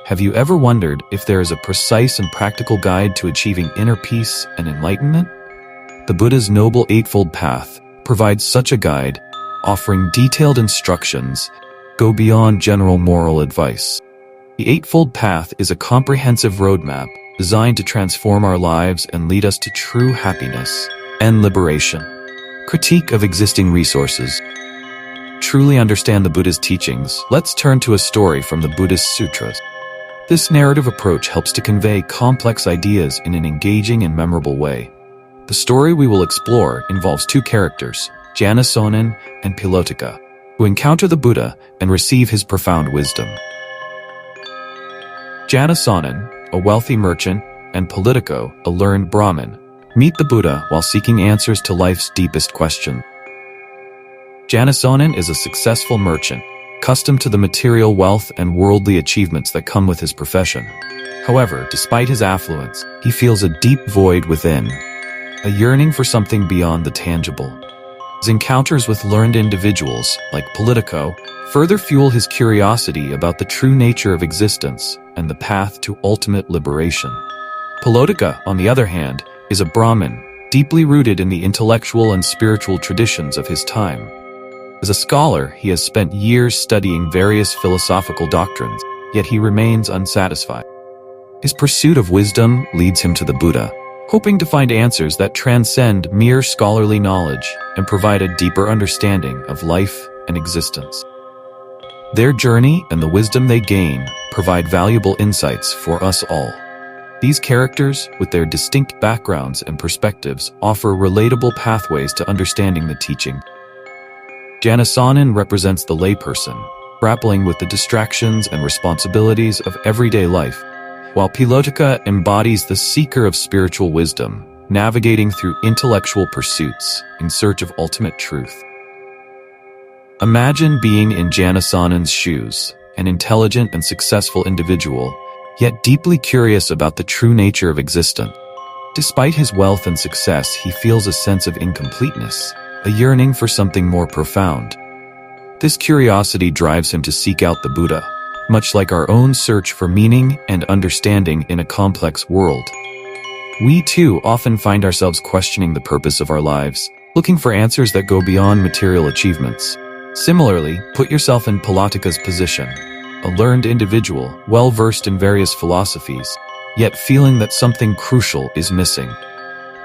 Have you ever wondered if there is a precise and practical guide to achieving inner peace and enlightenment? The Buddha's Noble Eightfold Path provides such a guide, offering detailed instructions, go beyond general moral advice. The Eightfold Path is a comprehensive roadmap designed to transform our lives and lead us to true happiness and liberation. Critique of existing resources. Truly understand the Buddha's teachings, let's turn to a story from the Buddhist sutras. This narrative approach helps to convey complex ideas in an engaging and memorable way. The story we will explore involves two characters, Janussonin and Politico, who encounter the Buddha and receive his profound wisdom. Janussonin, a wealthy merchant, and Politico, a learned Brahmin, meet the Buddha while seeking answers to life's deepest question. Janussonin is a successful merchant, accustomed to the material wealth and worldly achievements that come with his profession. However, despite his affluence, he feels a deep void within, a yearning for something beyond the tangible. His encounters with learned individuals, like Politico, further fuel his curiosity about the true nature of existence and the path to ultimate liberation. Politico, on the other hand, is a Brahmin, deeply rooted in the intellectual and spiritual traditions of his time. As a scholar, he has spent years studying various philosophical doctrines, yet he remains unsatisfied. His pursuit of wisdom leads him to the Buddha, hoping to find answers that transcend mere scholarly knowledge and provide a deeper understanding of life and existence. Their journey and the wisdom they gain provide valuable insights for us all. These characters, with their distinct backgrounds and perspectives, offer relatable pathways to understanding the teaching. Janussonin represents the layperson, grappling with the distractions and responsibilities of everyday life, while Politico embodies the seeker of spiritual wisdom, navigating through intellectual pursuits in search of ultimate truth. Imagine being in Janussonin's shoes, an intelligent and successful individual, yet deeply curious about the true nature of existence. Despite his wealth and success, he feels a sense of incompleteness, a yearning for something more profound. This curiosity drives him to seek out the Buddha, much like our own search for meaning and understanding in a complex world. We too often find ourselves questioning the purpose of our lives, looking for answers that go beyond material achievements. Similarly, put yourself in Politico's position, a learned individual, well-versed in various philosophies, yet feeling that something crucial is missing.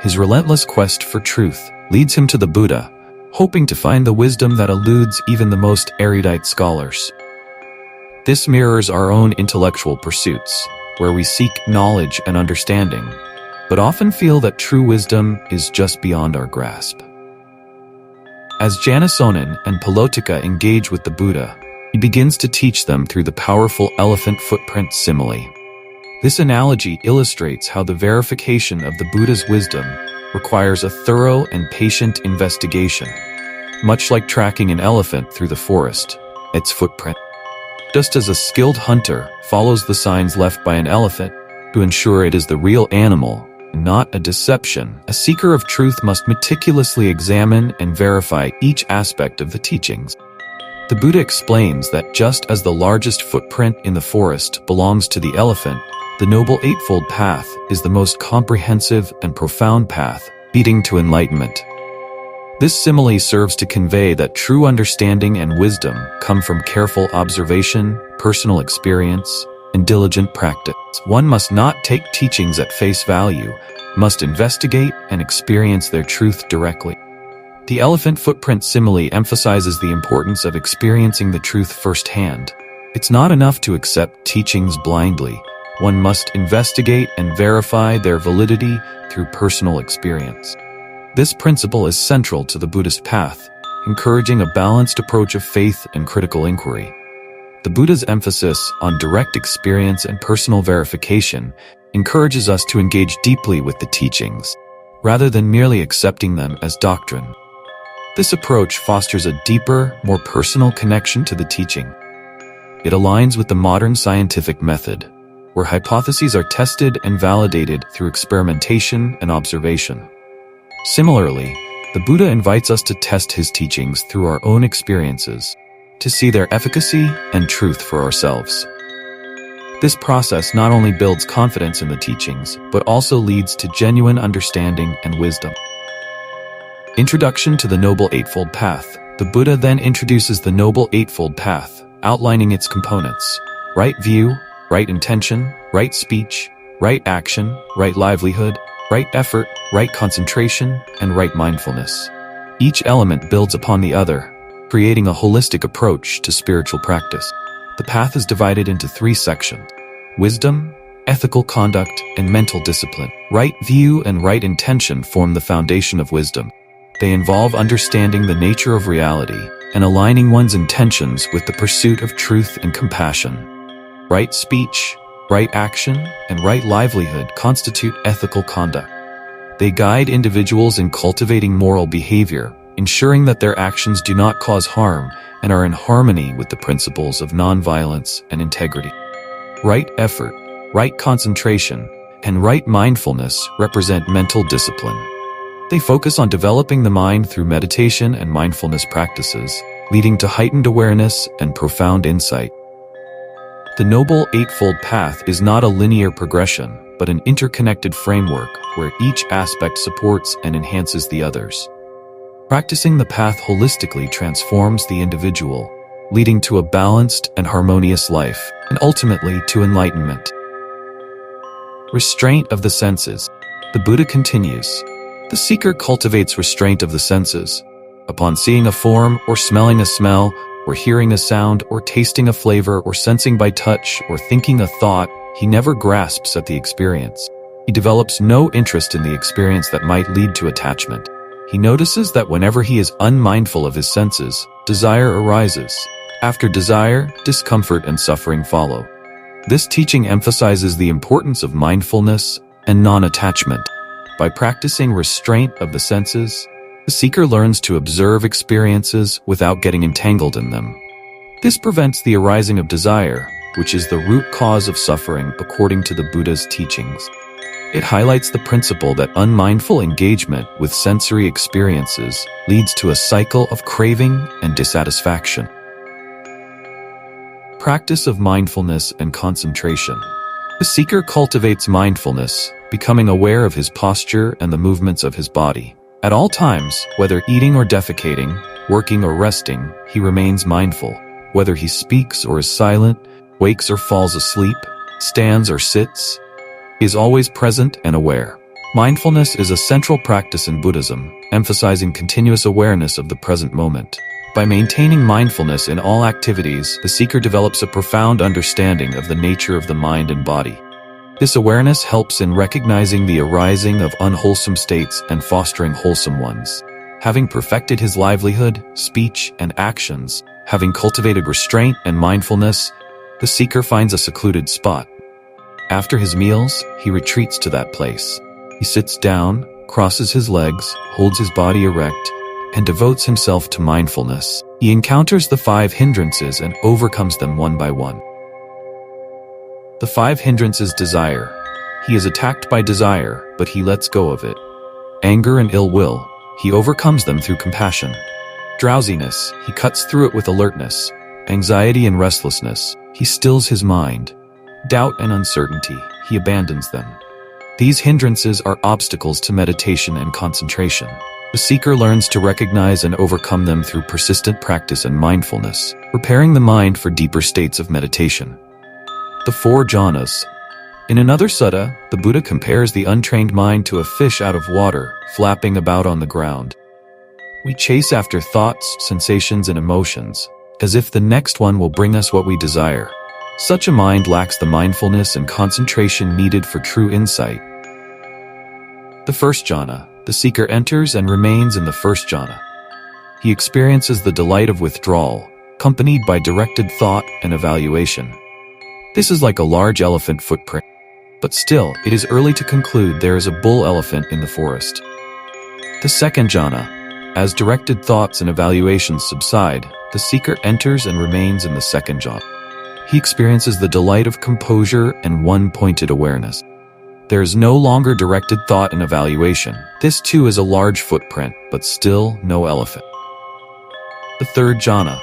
His relentless quest for truth leads him to the Buddha, hoping to find the wisdom that eludes even the most erudite scholars. This mirrors our own intellectual pursuits, where we seek knowledge and understanding, but often feel that true wisdom is just beyond our grasp. As Janussonin and Politico engage with the Buddha, he begins to teach them through the powerful elephant footprint simile. This analogy illustrates how the verification of the Buddha's wisdom requires a thorough and patient investigation, much like tracking an elephant through the forest, its footprint. Just as a skilled hunter follows the signs left by an elephant to ensure it is the real animal, not a deception, a seeker of truth must meticulously examine and verify each aspect of the teachings. The Buddha explains that just as the largest footprint in the forest belongs to the elephant, the Noble Eightfold Path is the most comprehensive and profound path leading to enlightenment. This simile serves to convey that true understanding and wisdom come from careful observation, personal experience, and diligent practice. One must not take teachings at face value, must investigate and experience their truth directly. The elephant footprint simile emphasizes the importance of experiencing the truth firsthand. It's not enough to accept teachings blindly. One must investigate and verify their validity through personal experience. This principle is central to the Buddhist path, encouraging a balanced approach of faith and critical inquiry. The Buddha's emphasis on direct experience and personal verification encourages us to engage deeply with the teachings, rather than merely accepting them as doctrine. This approach fosters a deeper, more personal connection to the teaching. It aligns with the modern scientific method, where hypotheses are tested and validated through experimentation and observation. Similarly, the Buddha invites us to test his teachings through our own experiences, to see their efficacy and truth for ourselves. This process not only builds confidence in the teachings, but also leads to genuine understanding and wisdom. Introduction to the Noble Eightfold Path. The Buddha then introduces the Noble Eightfold Path, outlining its components: right view, right intention, right speech, right action, right livelihood, right effort, right concentration, and right mindfulness. Each element builds upon the other, creating a holistic approach to spiritual practice. The path is divided into 3 sections: wisdom, ethical conduct, and mental discipline. Right view and right intention form the foundation of wisdom. They involve understanding the nature of reality and aligning one's intentions with the pursuit of truth and compassion. Right speech, right action, and right livelihood constitute ethical conduct. They guide individuals in cultivating moral behavior, ensuring that their actions do not cause harm and are in harmony with the principles of nonviolence and integrity. Right effort, right concentration, and right mindfulness represent mental discipline. They focus on developing the mind through meditation and mindfulness practices, leading to heightened awareness and profound insight. The Noble Eightfold Path is not a linear progression, but an interconnected framework where each aspect supports and enhances the others. Practicing the path holistically transforms the individual, leading to a balanced and harmonious life, and ultimately to enlightenment. Restraint of the senses. The Buddha continues, the seeker cultivates restraint of the senses. Upon seeing a form, or smelling a smell, or hearing a sound, or tasting a flavor, or sensing by touch, or thinking a thought, he never grasps at the experience. He develops no interest in the experience that might lead to attachment. He notices that whenever he is unmindful of his senses, desire arises. After desire, discomfort and suffering follow. This teaching emphasizes the importance of mindfulness and non-attachment. By practicing restraint of the senses, the seeker learns to observe experiences without getting entangled in them. This prevents the arising of desire, which is the root cause of suffering according to the Buddha's teachings. It highlights the principle that unmindful engagement with sensory experiences leads to a cycle of craving and dissatisfaction. Practice of mindfulness and concentration. The seeker cultivates mindfulness, becoming aware of his posture and the movements of his body. At all times, whether eating or defecating, working or resting, he remains mindful. Whether he speaks or is silent, wakes or falls asleep, stands or sits, he is always present and aware. Mindfulness is a central practice in Buddhism, emphasizing continuous awareness of the present moment. By maintaining mindfulness in all activities, the seeker develops a profound understanding of the nature of the mind and body. This awareness helps in recognizing the arising of unwholesome states and fostering wholesome ones. Having perfected his livelihood, speech, and actions, having cultivated restraint and mindfulness, the seeker finds a secluded spot. After his meals, he retreats to that place. He sits down, crosses his legs, holds his body erect, and devotes himself to mindfulness. He encounters the 5 hindrances and overcomes them one by one. The 5 hindrances: desire. He is attacked by desire, but he lets go of it. Anger and ill will. He overcomes them through compassion. Drowsiness. He cuts through it with alertness. Anxiety and restlessness. He stills his mind. Doubt and uncertainty. He abandons them. These hindrances are obstacles to meditation and concentration. The seeker learns to recognize and overcome them through persistent practice and mindfulness, preparing the mind for deeper states of meditation. The 4 jhanas. In another sutta, the Buddha compares the untrained mind to a fish out of water, flapping about on the ground. We chase after thoughts, sensations, and emotions, as if the next one will bring us what we desire. Such a mind lacks the mindfulness and concentration needed for true insight. The 1st jhana. The seeker enters and remains in the 1st jhana. He experiences the delight of withdrawal, accompanied by directed thought and evaluation. This is like a large elephant footprint. But still, it is early to conclude there is a bull elephant in the forest. The 2nd jhana. As directed thoughts and evaluations subside, the seeker enters and remains in the 2nd jhana. He experiences the delight of composure and one-pointed awareness. There is no longer directed thought and evaluation. This too is a large footprint, but still no elephant. The 3rd jhana.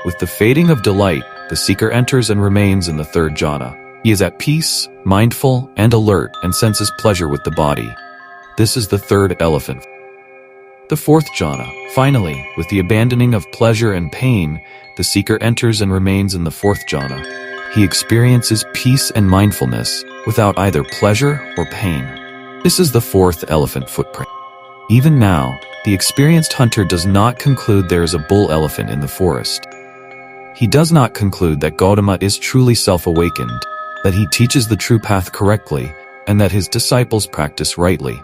With the fading of delight, the seeker enters and remains in the 3rd jhana. He is at peace, mindful, and alert, and senses pleasure with the body. This is the third elephant. The fourth jhana. Finally, with the abandoning of pleasure and pain, the seeker enters and remains in the fourth jhana. He experiences peace and mindfulness without either pleasure or pain. This is the fourth elephant footprint. Even now, the experienced hunter does not conclude there is a bull elephant in the forest. He does not conclude that Gautama is truly self-awakened, that he teaches the true path correctly, and that his disciples practice rightly.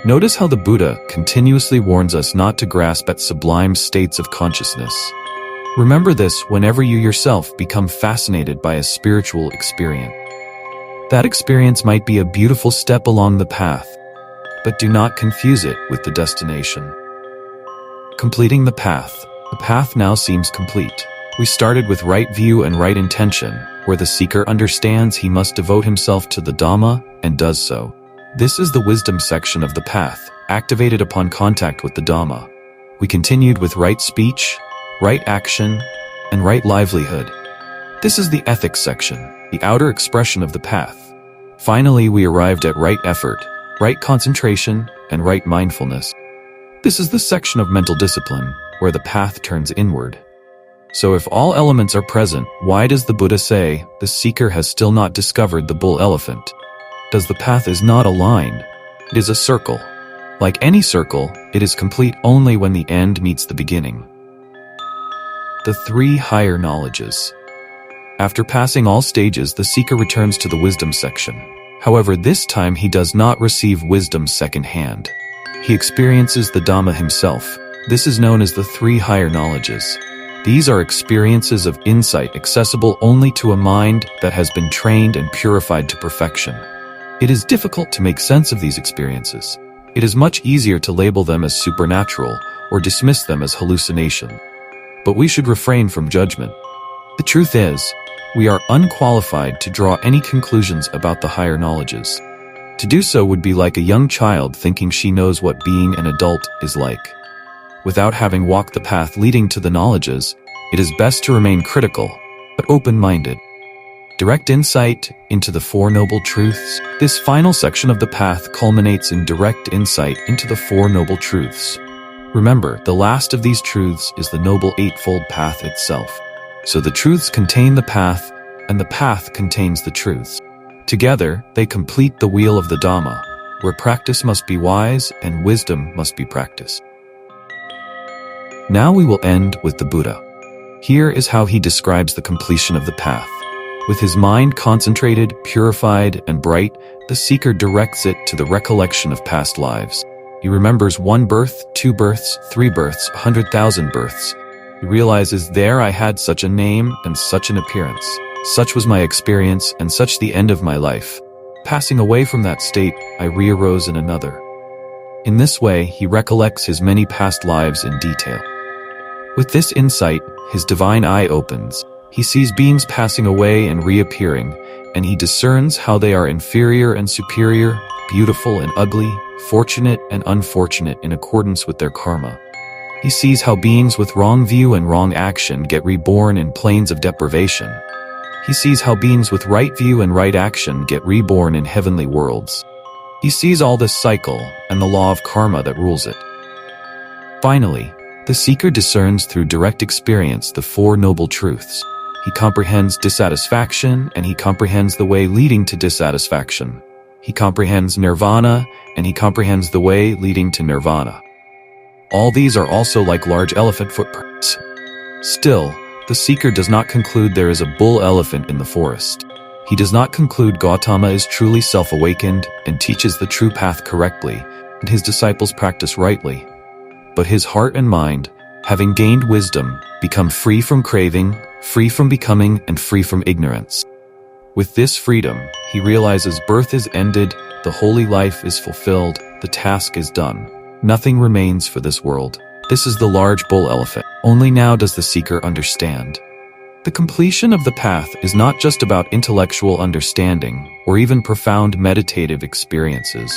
Notice how the Buddha continuously warns us not to grasp at sublime states of consciousness. Remember this whenever you yourself become fascinated by a spiritual experience. That experience might be a beautiful step along the path, but do not confuse it with the destination. Completing the path. The path now seems complete. We started with right view and right intention, where the seeker understands he must devote himself to the Dhamma and does so. This is the wisdom section of the path, activated upon contact with the Dhamma. We continued with right speech, right action, and right livelihood. This is the ethics section, the outer expression of the path. Finally, we arrived at right effort, right concentration, and right mindfulness. This is the section of mental discipline, where the path turns inward. So if all elements are present, why does the Buddha say the seeker has still not discovered the bull elephant? Because the path is not a line, it is a circle. Like any circle, it is complete only when the end meets the beginning. The three higher knowledges. After passing all stages, the seeker returns to the wisdom section. However, this time he does not receive wisdom second-hand. He experiences the Dhamma himself. This is known as the three higher knowledges. These are experiences of insight accessible only to a mind that has been trained and purified to perfection. It is difficult to make sense of these experiences. It is much easier to label them as supernatural or dismiss them as hallucination. But we should refrain from judgment. The truth is, we are unqualified to draw any conclusions about the higher knowledges. To do so would be like a young child thinking she knows what being an adult is like. Without having walked the path leading to the knowledges, it is best to remain critical, but open-minded. Direct insight into the Four Noble Truths. This final section of the path culminates in direct insight into the Four Noble Truths. Remember, the last of these truths is the Noble Eightfold Path itself. So the truths contain the path, and the path contains the truths. Together, they complete the wheel of the Dhamma, where practice must be wise and wisdom must be practiced. Now we will end with the Buddha. Here is how he describes the completion of the path. With his mind concentrated, purified, and bright, the seeker directs it to the recollection of past lives. He remembers 1 birth, 2 births, 3 births, 100,000 births. He realizes, there I had such a name and such an appearance. Such was my experience and such the end of my life. Passing away from that state, I re-arose in another. In this way, he recollects his many past lives in detail. With this insight, his divine eye opens. He sees beings passing away and reappearing, and he discerns how they are inferior and superior, beautiful and ugly, fortunate and unfortunate in accordance with their karma. He sees how beings with wrong view and wrong action get reborn in planes of deprivation. He sees how beings with right view and right action get reborn in heavenly worlds. He sees all this cycle and the law of karma that rules it. Finally, the seeker discerns through direct experience the Four Noble Truths. He comprehends dissatisfaction, and he comprehends the way leading to dissatisfaction. He comprehends Nirvana, and he comprehends the way leading to Nirvana. All these are also like large elephant footprints. Still, the seeker does not conclude there is a bull elephant in the forest. He does not conclude Gautama is truly self-awakened and teaches the true path correctly, and his disciples practice rightly. But his heart and mind, having gained wisdom, become free from craving, free from becoming, and free from ignorance. With this freedom, he realizes birth is ended, the holy life is fulfilled, the task is done. Nothing remains for this world. This is the large bull elephant. Only now does the seeker understand. The completion of the path is not just about intellectual understanding or even profound meditative experiences.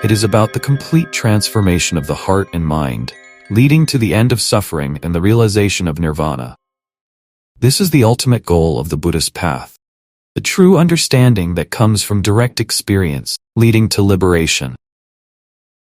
It is about the complete transformation of the heart and mind, leading to the end of suffering and the realization of nirvana. This is the ultimate goal of the Buddhist path. the true understanding that comes from direct experience, leading to liberation.